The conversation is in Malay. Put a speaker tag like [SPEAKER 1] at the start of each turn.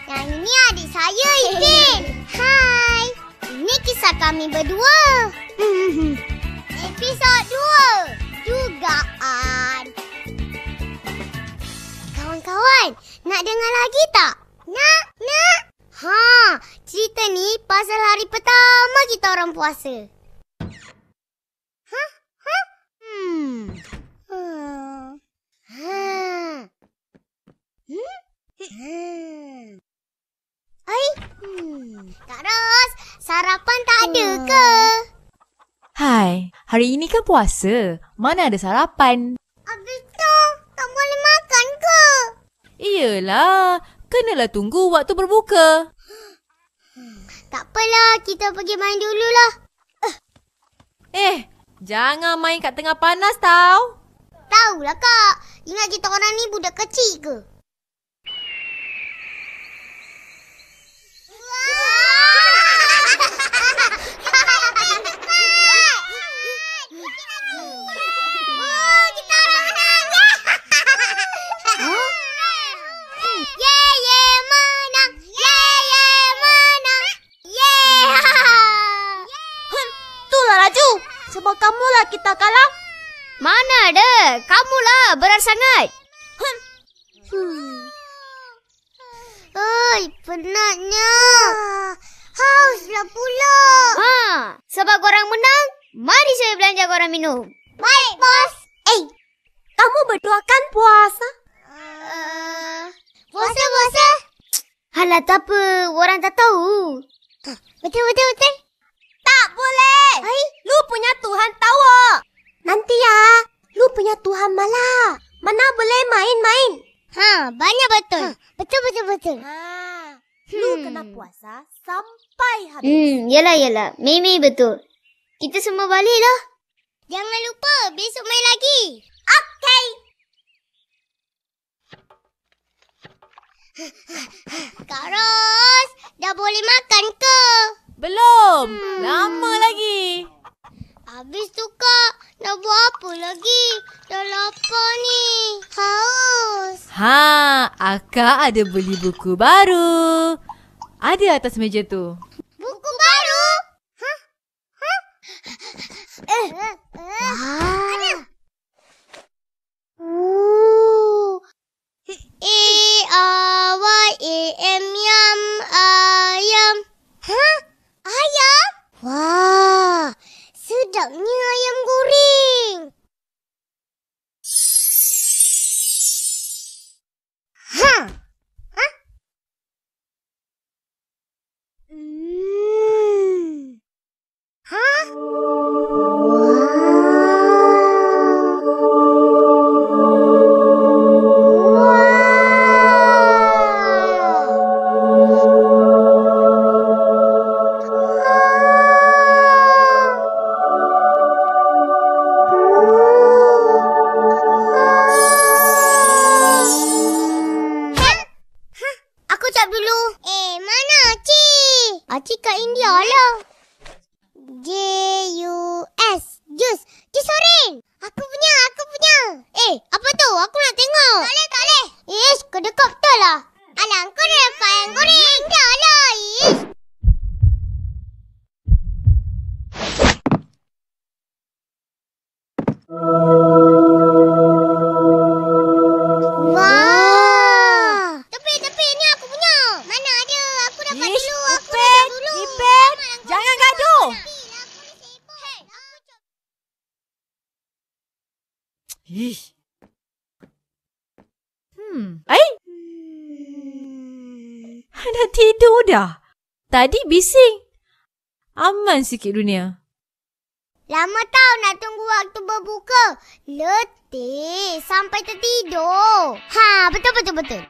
[SPEAKER 1] Yang ini adik saya, Ipin. Hai. Ini kisah kami berdua. Episod 2. Dugaan. Kawan-kawan, nak dengar lagi tak? Nak. Cerita ni pasal hari pertama kita orang puasa. Kak Ros, sarapan tak ada ke?
[SPEAKER 2] Hai, hari ini kan puasa. Mana ada sarapan?
[SPEAKER 1] Habis tu, tak boleh makan ke?
[SPEAKER 2] Iyalah, kenalah tunggu waktu berbuka.
[SPEAKER 1] Tak apalah, kita pergi main dululah.
[SPEAKER 2] Jangan main kat tengah panas tau.
[SPEAKER 1] Tahulah Kak, ingat kita orang ni budak kecil ke?
[SPEAKER 3] Sebab kamulah kita kalah.
[SPEAKER 1] Mana ada? Kamulah berat sangat. Oi, penatnya. Hauslah pula. Sebab korang menang, mari saya belanja korang minum. Baik, bos.
[SPEAKER 3] Kamu berdua kan puasa?
[SPEAKER 1] Puasa. Halah, tak apa. Orang tak tahu. Betul.
[SPEAKER 3] Tak boleh. Lu punya Tuhan tahu. Nanti ya, lu punya Tuhan malah. Mana boleh main-main.
[SPEAKER 1] Banyak betul. Betul.
[SPEAKER 3] Lu kena puasa sampai habis.
[SPEAKER 1] Yalah. Mimi betul. Kita semua baliklah. Jangan lupa besok main lagi.
[SPEAKER 3] Okey.
[SPEAKER 1] Kak Ros, dah boleh makan ke?
[SPEAKER 2] Belum. Lama lagi.
[SPEAKER 1] Habis tu Kak, nak buat apa lagi? Dah lapar ni. Haus.
[SPEAKER 2] Akak ada beli buku baru. Ada atas meja tu.
[SPEAKER 1] Buku baru? A-Y-A-M yam ayam. Ayam? Wah, sedapnya ayam goreng. Acik kat India lah. J-U-S. Jus. Jus oren. Aku punya. Apa tu? Aku nak tengok. Tak boleh. Kedekat betul lah. Alah, kau dah dapat yang goreng. Dah lah, Wah. Tepi, ni aku punya. Mana ada? Aku dapat dulu.
[SPEAKER 2] Ipin, jangan gaduh. Dah tidur dah. Tadi bising. Aman sikit dunia.
[SPEAKER 1] Lama tau nak tunggu waktu berbuka. Letih sampai tertidur. Betul.